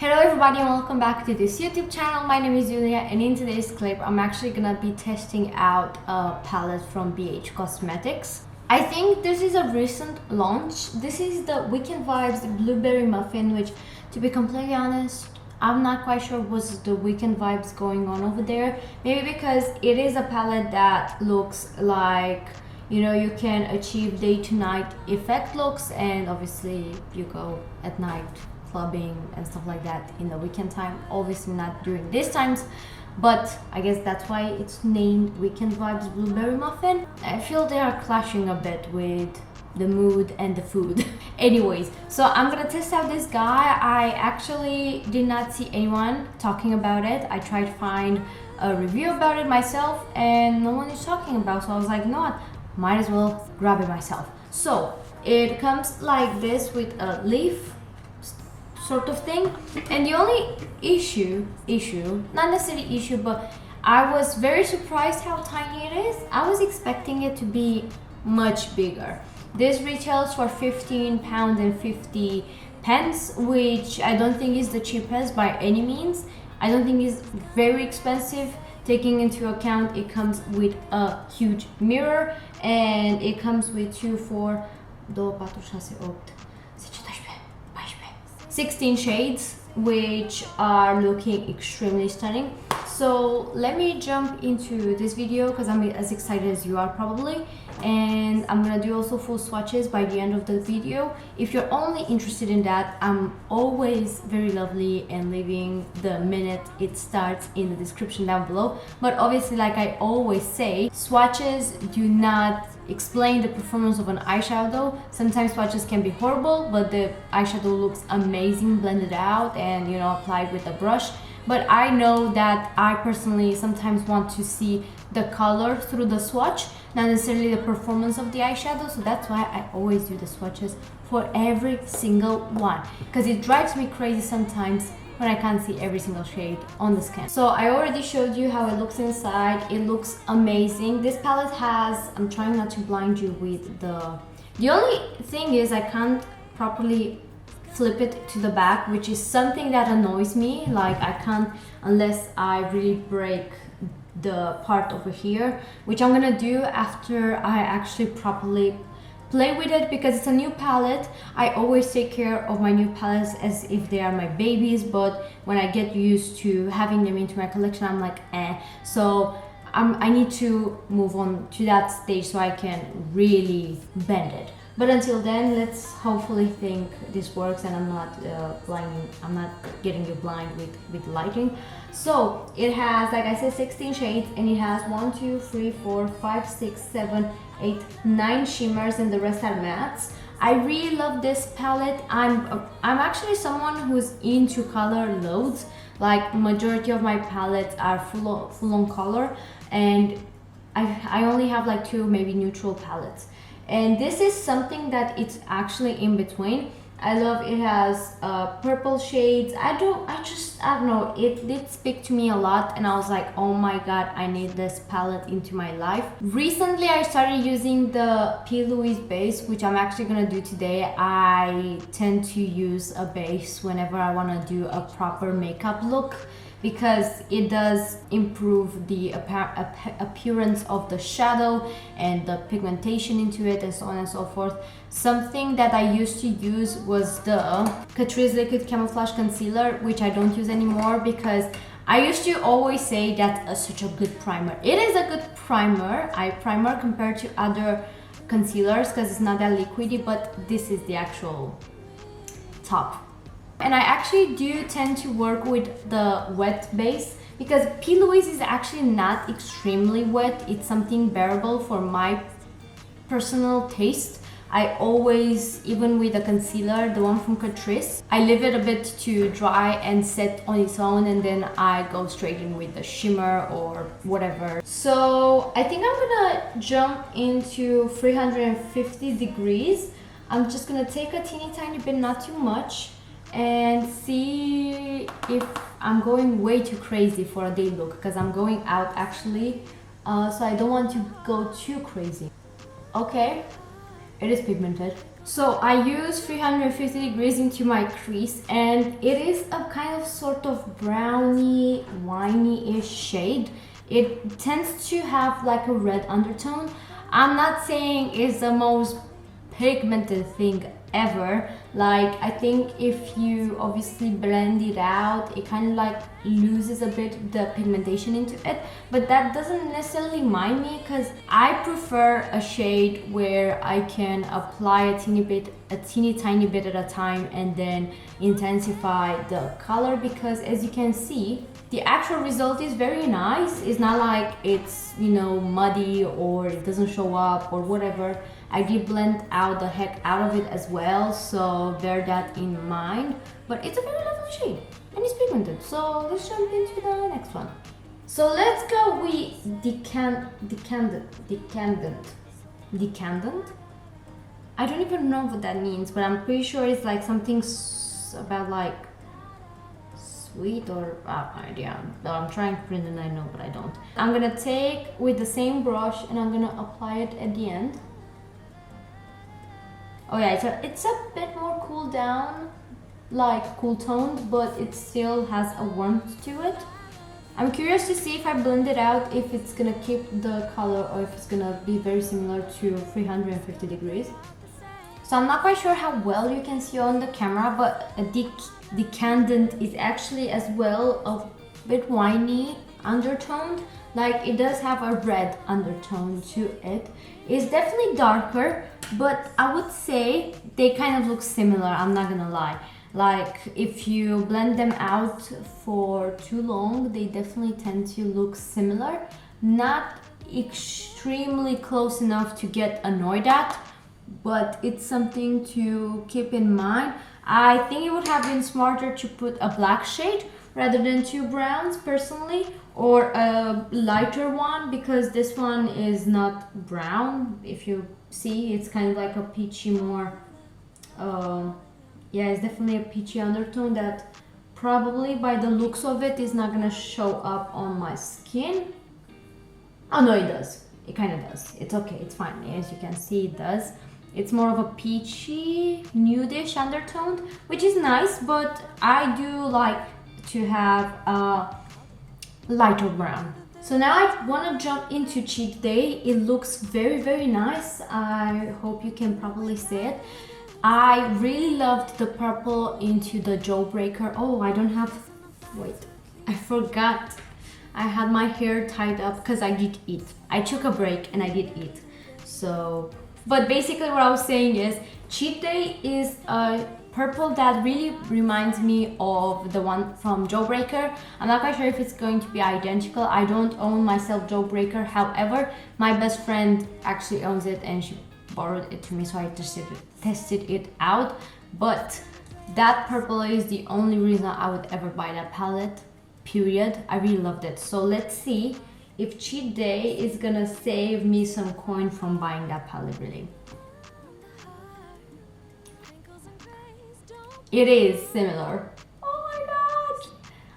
Hello everybody and welcome back to this YouTube channel. My name is Julia and in today's clip I'm actually gonna be testing out a palette from BH Cosmetics. I think this is a recent launch. This is the Weekend Vibes Blueberry Muffin, which to be completely honest, I'm not quite sure what's the Weekend Vibes going on over there. Maybe because it is a palette that looks like, you know, you can achieve day to night effect looks, and obviously you go at night clubbing and stuff like that in the weekend time. Obviously not during these times, but I guess that's why it's named Weekend Vibes Blueberry Muffin. I feel they are clashing a bit with the mood and the food. Anyways, so I'm gonna test out this guy. I actually did not see anyone talking about it. I tried to find a review about it myself and no one is talking about it, so I was like, you know what, might as well grab it myself. So it comes like this with a leaf sort of thing, and the only issue, not necessarily issue, but I was very surprised how tiny it is. I was expecting it to be much bigger. This retails for £15 and 50 pence, which I don't think is the cheapest by any means. I don't think it's very expensive, taking into account it comes with a huge mirror and it comes with 16 shades, which are looking extremely stunning. So let me jump into this video because I'm as excited as you are probably, and I'm gonna do also full swatches by the end of the video. If you're only interested in that, I'm always very lovely and leaving the minute it starts in the description down below. But obviously, like I always say, swatches do not explain the performance of an eyeshadow. Sometimes swatches can be horrible, but the eyeshadow looks amazing blended out and, you know, applied with a brush. But I know that I personally sometimes want to see the color through the swatch, not necessarily the performance of the eyeshadow. So that's why I always do the swatches for every single one, because it drives me crazy sometimes when I can't see every single shade on the scan. So I already showed you how it looks inside. It looks amazing. This palette has, I'm trying not to blind you with the only thing is I can't properly flip it to the back, which is something that annoys me. Like I can't unless I really break the part over here, which I'm gonna do after I actually properly play with it, because it's a new palette. I always take care of my new palettes as if they are my babies, but when I get used to having them into my collection, I'm like so I need to move on to that stage so I can really bend it. But until then, let's hopefully think this works and I'm not I'm not getting you blind with lighting. So it has, like I said, 16 shades, and it has 1, 2, 3, 4, 5, 6, 7, 8, 9 shimmers, and the rest are mattes. I really love this palette. I'm actually someone who's into color loads. Like majority of my palettes are full on color, and I only have like 2 maybe neutral palettes. And this is something that it's actually in between. I love it has purple shades. I don't know, it did speak to me a lot, and I was like, oh my god, I need this palette into my life. Recently I started using the P. Louise base, which I'm actually gonna do today. I tend to use a base whenever I want to do a proper makeup look, because it does improve the appearance of the shadow and the pigmentation into it and so on and so forth. Something that I used to use was the Catrice Liquid Camouflage Concealer, which I don't use anymore because I used to always say that's such a good primer. It is a good primer, primer compared to other concealers because it's not that liquidy, but this is the actual top. And I actually do tend to work with the wet base because P. Louise is actually not extremely wet. It's something bearable for my personal taste. I always, even with the concealer, the one from Catrice, I leave it a bit to dry and set on its own, and then I go straight in with the shimmer or whatever. So I think I'm gonna jump into 350 degrees. I'm just gonna take a teeny tiny bit, not too much, and see if I'm going way too crazy for a day look, because I'm going out actually, so I don't want to go too crazy. Okay, it is pigmented. So I use 350 degrees into my crease, and it is a kind of sort of browny, winey-ish shade. It tends to have like a red undertone. I'm not saying it's the most pigmented thing ever. Like, I think if you obviously blend it out, it kind of like loses a bit the pigmentation into it, but that doesn't necessarily mind me, because I prefer a shade where I can apply a teeny tiny bit at a time and then intensify the color, because as you can see, the actual result is very nice. It's not like it's, you know, muddy or it doesn't show up or whatever. I did blend out the heck out of it as well, so bear that in mind. But it's a very lovely shade and it's pigmented. So let's jump into the next one. So let's go with decandent. I don't even know what that means, but I'm pretty sure it's like something about like sweet, or I have no idea. I'm trying to print and I know, but I don't. I'm gonna take with the same brush and I'm gonna apply it at the end. Oh yeah, it's a bit more cool down, like cool toned, but it still has a warmth to it. I'm curious to see if I blend it out, if it's gonna keep the color or if it's gonna be very similar to 350 degrees. So I'm not quite sure how well you can see on the camera, but a decandent is actually as well a bit winey undertoned. Like, it does have a red undertone to it. It's definitely darker, but I would say they kind of look similar, I'm not gonna lie. Like, if you blend them out for too long, they definitely tend to look similar. Not extremely close enough to get annoyed at, but it's something to keep in mind. I think it would have been smarter to put a black shade rather than two browns personally, or a lighter one, because this one is not brown. If you see, it's kind of like a peachy more, yeah, it's definitely a peachy undertone that probably by the looks of it is not gonna show up on my skin. Oh no, it does. It kind of does. It's okay, it's fine. As you can see, it does. It's more of a peachy, nudish undertone, which is nice, but I do like to have a lighter brown. So now I want to jump into Cheat Day. It looks very, very nice. I hope you can probably see it. I really loved the purple into the Jawbreaker. Oh, I don't have, wait, I forgot. I had my hair tied up because I did eat. I took a break and I did eat. So, but basically what I was saying is Cheat Day is a purple that really reminds me of the one from Jawbreaker. I'm not quite sure if it's going to be identical. I don't own myself Jawbreaker. However, my best friend actually owns it and she borrowed it to me, so I tested it out. But that purple is the only reason I would ever buy that palette, period. I really loved it. So let's see if Cheat Day is gonna save me some coin from buying that palette, really. It is similar. Oh my god!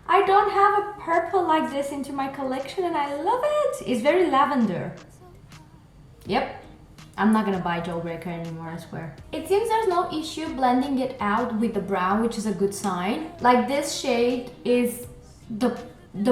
I don't have a purple like this into my collection and I love it! It's very lavender. Yep. I'm not gonna buy Jawbreaker anymore, I swear. It seems there's no issue blending it out with the brown, which is a good sign. Like, this shade is the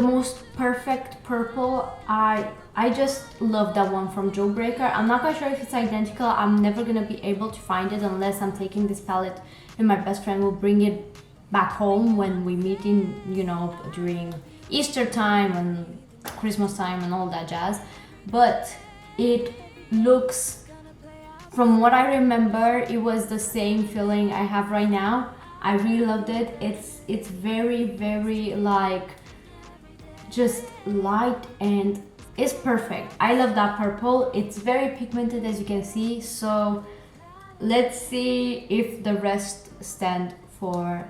most perfect purple. I just love that one from Jawbreaker. I'm not quite sure if it's identical. I'm never gonna be able to find it unless I'm taking this palette and my best friend will bring it back home when we meet in, you know, during Easter time and Christmas time and all that jazz. But it looks, from what I remember, it was the same feeling I have right now. I really loved it. It's very, very like just light and it's perfect. I love that purple. It's very pigmented, as you can see. So let's see if the rest stand for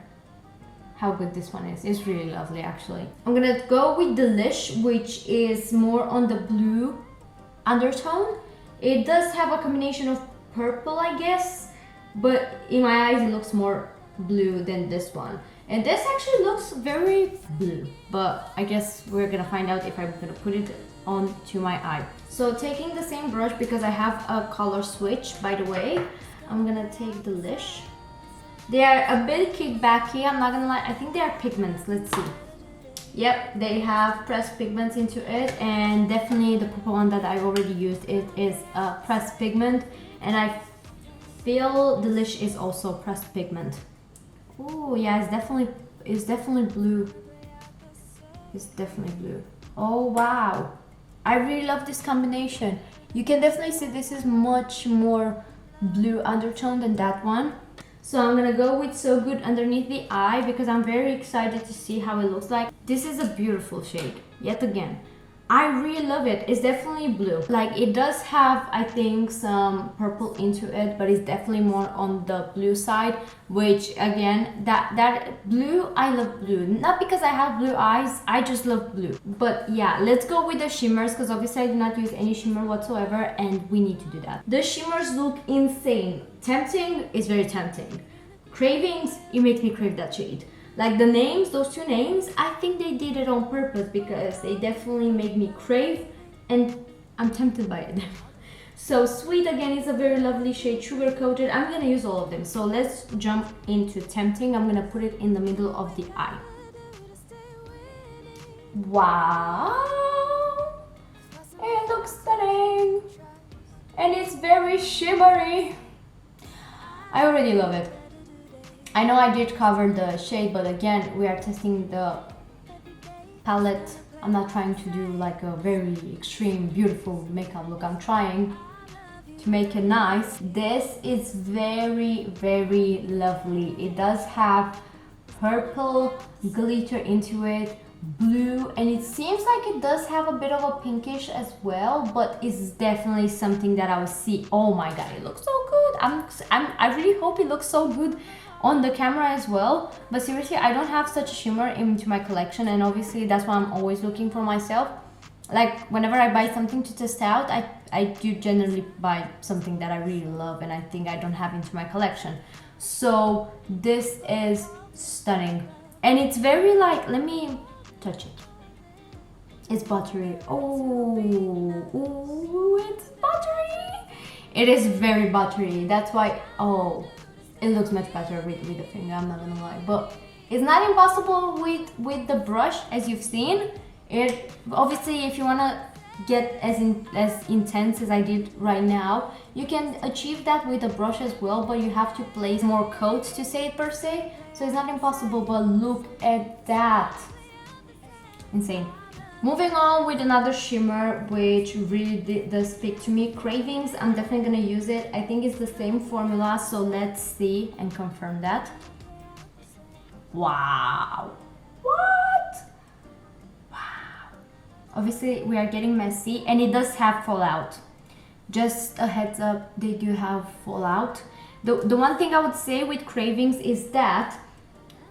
how good this one is. It's really lovely, actually. I'm gonna go with Delish, which is more on the blue undertone. It does have a combination of purple, I guess, but in my eyes it looks more blue than this one. And this actually looks very blue, but I guess we're gonna find out if I'm gonna put it onto my eye. So taking the same brush, because I have a color switch, by the way, I'm gonna take the Lish. They are a bit kickbacky, I'm not gonna lie. I think they are pigments, let's see. Yep, they have pressed pigments into it, and definitely the purple one that I already used, it is a pressed pigment, and I feel the Lish is also pressed pigment. Oh yeah, it's definitely blue. It's definitely blue. Oh wow, I really love this combination. You can definitely see this is much more blue undertone than that one. So I'm gonna go with So Good underneath the eye because I'm very excited to see how it looks like. This is a beautiful shade, yet again. I really love it. It's definitely blue. Like it does have, I think, some purple into it, but it's definitely more on the blue side, which again, that blue, I love blue. Not because I have blue eyes, I just love blue. But yeah, let's go with the shimmers because obviously I did not use any shimmer whatsoever and we need to do that. The shimmers look insane. Tempting is very tempting. Cravings, it makes me crave that shade. Like the names, those two names, I think they did it on purpose because they definitely make me crave and I'm tempted by it. So Sweet again is a very lovely shade, sugar coated. I'm gonna use all of them. So let's jump into Tempting. I'm gonna put it in the middle of the eye. Wow, it looks stunning and it's very shimmery. I already love it. I know I did cover the shade, but again, we are testing the palette. I'm not trying to do like a very extreme, beautiful makeup look. I'm trying to make it nice. This is very, very lovely. It does have purple glitter into it, blue, and it seems like it does have a bit of a pinkish as well, but it's definitely something that I will see. Oh my god, it looks so good. I really hope it looks so good on the camera as well, but seriously, I don't have such a shimmer into my collection, and obviously that's why I'm always looking for myself. Like whenever I buy something to test out, I do generally buy something that I really love and I think I don't have into my collection. So this is stunning, and it's very like, let me touch it. It's buttery. Oh, it's buttery. It is very buttery. That's why, oh, it looks much better with the finger, I'm not gonna lie. But it's not impossible with the brush, as you've seen. It obviously, if you wanna get as intense as I did right now, you can achieve that with a brush as well, but you have to place more coats to say it per se. So it's not impossible, but look at that. Insane. Moving on with another shimmer, which really does speak to me. Cravings, I'm definitely gonna use it. I think it's the same formula, so let's see and confirm that. Wow. What? Wow. Obviously, we are getting messy, and it does have fallout. Just a heads up, they do have fallout. The one thing I would say with Cravings is that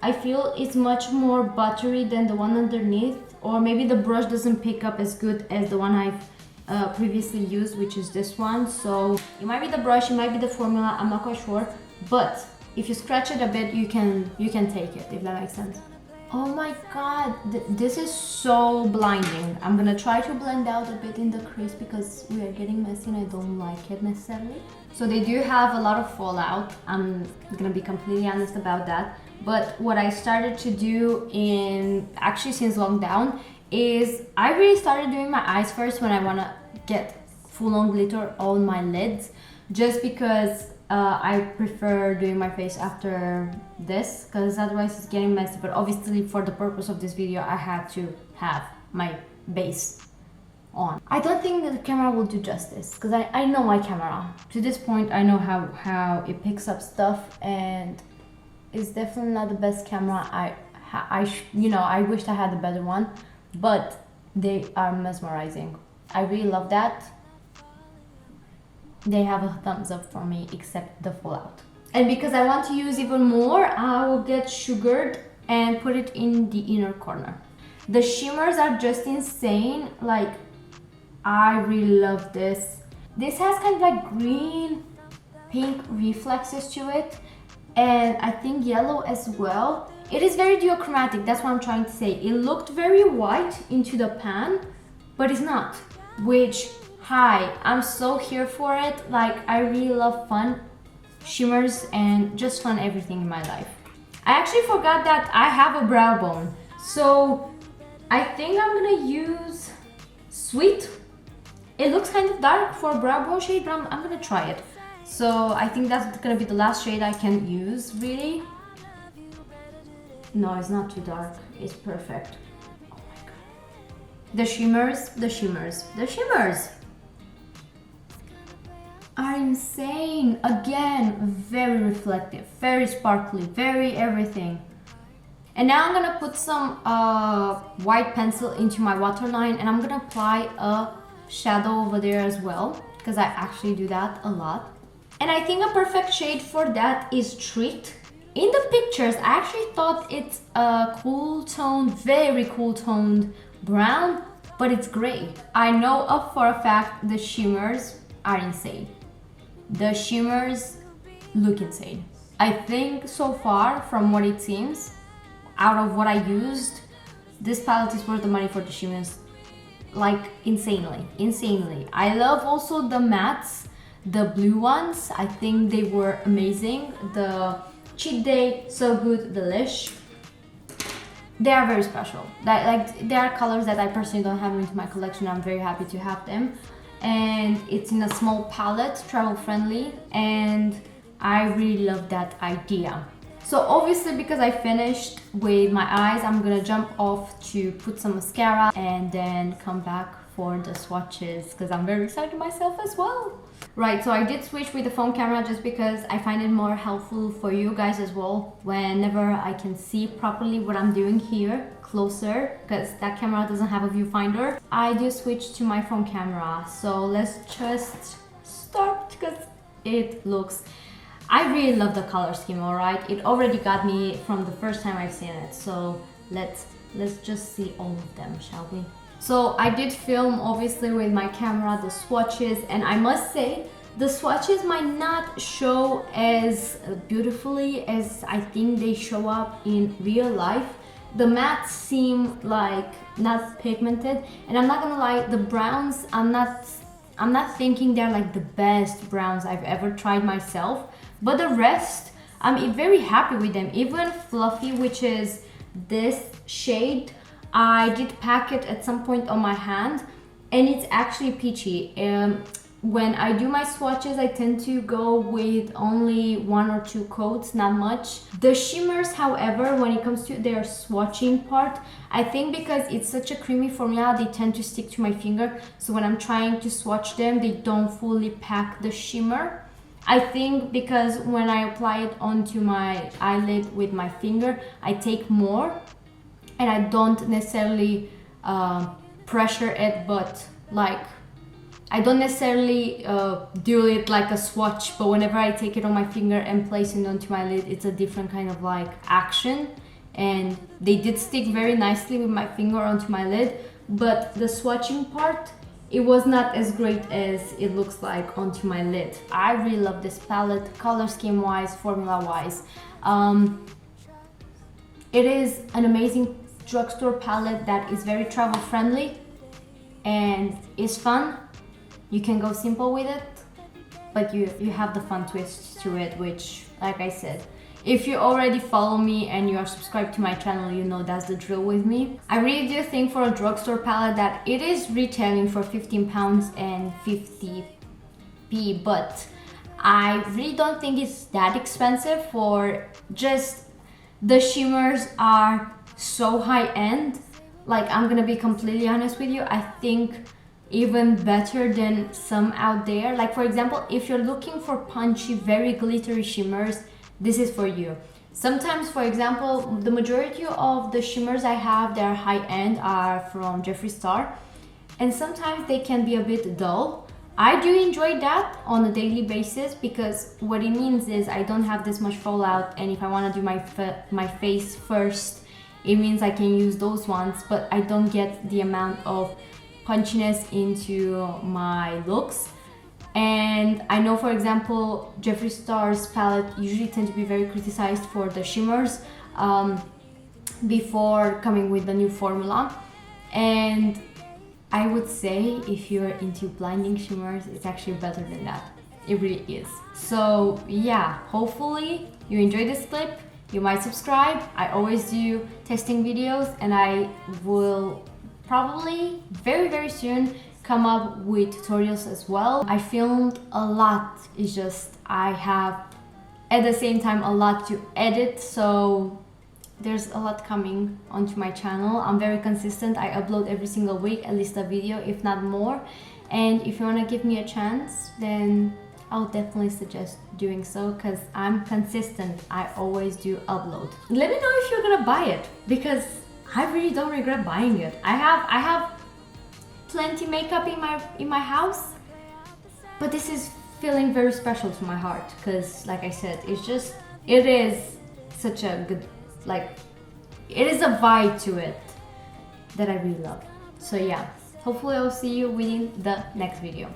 I feel it's much more buttery than the one underneath, or maybe the brush doesn't pick up as good as the one I've previously used, which is this one. So it might be the brush, it might be the formula, I'm not quite sure, but if you scratch it a bit, you can take it, if that makes sense. Oh my god, this is so blinding. I'm gonna try to blend out a bit in the crease because we are getting messy and I don't like it necessarily. So they do have a lot of fallout, I'm gonna be completely honest about that. But what I started to do actually since lockdown is I really started doing my eyes first when I wanna get full-on glitter on my lids, just because I prefer doing my face after this, because otherwise it's getting messy. But obviously for the purpose of this video, I had to have my base on. I don't think that the camera will do justice, because I know my camera. To this point, I know how it picks up stuff, and it's definitely not the best camera. I wished I had a better one, but they are mesmerizing. I really love that. They have a thumbs up for me, except the fallout. And because I want to use even more, I will get sugared and put it in the inner corner. The shimmers are just insane. Like, I really love this. This has kind of like green, pink reflexes to it, and I think yellow as well. It is very duochromatic, that's what I'm trying to say. It looked very white into the pan, but it's not, which, hi, I'm so here for it. Like, I really love fun shimmers and just fun everything in my life. I actually forgot that I have a brow bone, so I think I'm gonna use Sweet. It looks kind of dark for a brow bone shade, but I'm gonna try it. So I think that's gonna be the last shade I can use, really. No, it's not too dark. It's perfect. Oh my god. The shimmers, the shimmers, the shimmers are insane. Again, very reflective, very sparkly, very everything. And now I'm gonna put some white pencil into my waterline, and I'm gonna apply a shadow over there as well, because I actually do that a lot. And I think a perfect shade for that is Treat. In the pictures, I actually thought it's a cool toned, very cool toned brown, but it's gray. I know for a fact the shimmers are insane. The shimmers look insane. I think so far, from what it seems, out of what I used, this palette is worth the money for the shimmers. Like insanely. I love also the mattes, the blue ones. I think they were amazing. The Cheat Day, So Good, Delish. They are very special. They are colors that I personally don't have into my collection. I'm very happy to have them. And it's in a small palette, travel friendly, and I really love that idea. So obviously, because I finished with my eyes, I'm gonna jump off to put some mascara and then come back for the swatches, because I'm very excited myself as well. Right, so I did switch with the phone camera just because I find it more helpful for you guys as well, whenever I can see properly what I'm doing here closer, because that camera doesn't have a viewfinder. I do switch to my phone camera. So let's just start, because it looks, I really love the color scheme, alright? It already got me from the first time I've seen it. So let's just see all of them, shall we? So I did film obviously with my camera the swatches, and I must say the swatches might not show as beautifully as I think they show up in real life. The mattes seem like not pigmented, and I'm not gonna lie, the browns, I'm not thinking they're like the best browns I've ever tried myself, but the rest, I'm very happy with them. Even Fluffy, which is this shade, I did pack it at some point on my hand, and it's actually peachy. When I do my swatches, I tend to go with only 1 or 2 coats, not much. The shimmers, however, when it comes to their swatching part, I think because it's such a creamy formula, they tend to stick to my finger. So when I'm trying to swatch them, they don't fully pack the shimmer. I think because when I apply it onto my eyelid with my finger, I take more, and I don't necessarily pressure it, but like, I don't necessarily do it like a swatch, but whenever I take it on my finger and place it onto my lid, it's a different kind of like action. And they did stick very nicely with my finger onto my lid, but the swatching part, it was not as great as it looks like onto my lid. I really love this palette, color scheme wise, formula wise. It is an amazing drugstore palette that is very travel friendly and is fun. You can go simple with it, but you have the fun twist to it, which, like I said, if you already follow me and you are subscribed to my channel, you know that's the drill with me. I really do think for a drugstore palette that it is retailing for £15 and 50p, but I really don't think it's that expensive. For just the shimmers are so high end. Like, I'm gonna be completely honest with you, I think even better than some out there. Like, for example, if you're looking for punchy, very glittery shimmers, this is for you. Sometimes, for example, the majority of the shimmers I have that are high end are from Jeffree Star, and sometimes they can be a bit dull. I do enjoy that on a daily basis, because what it means is I don't have this much fallout, and if I want to do my face first, it means I can use those ones, but I don't get the amount of punchiness into my looks. And I know, for example, Jeffree Star's palette usually tend to be very criticized for the shimmers before coming with the new formula. And I would say if you're into blinding shimmers, it's actually better than that. It really is. So yeah, hopefully you enjoyed this clip. You might subscribe. I always do testing videos, and I will probably very soon come up with tutorials as well. I filmed a lot. It's just I have at the same time a lot to edit, so there's a lot coming onto my channel. I'm very consistent. I upload every single week at least a video, if not more. And if you want to give me a chance, then I'll definitely suggest doing so, because I'm consistent. I always do upload. Let me know if you're gonna buy it, because I really don't regret buying it. I have plenty makeup in my house, but this is feeling very special to my heart, because like I said, it is such a good, like, it is a vibe to it that I really love. So yeah, hopefully I'll see you within the next video.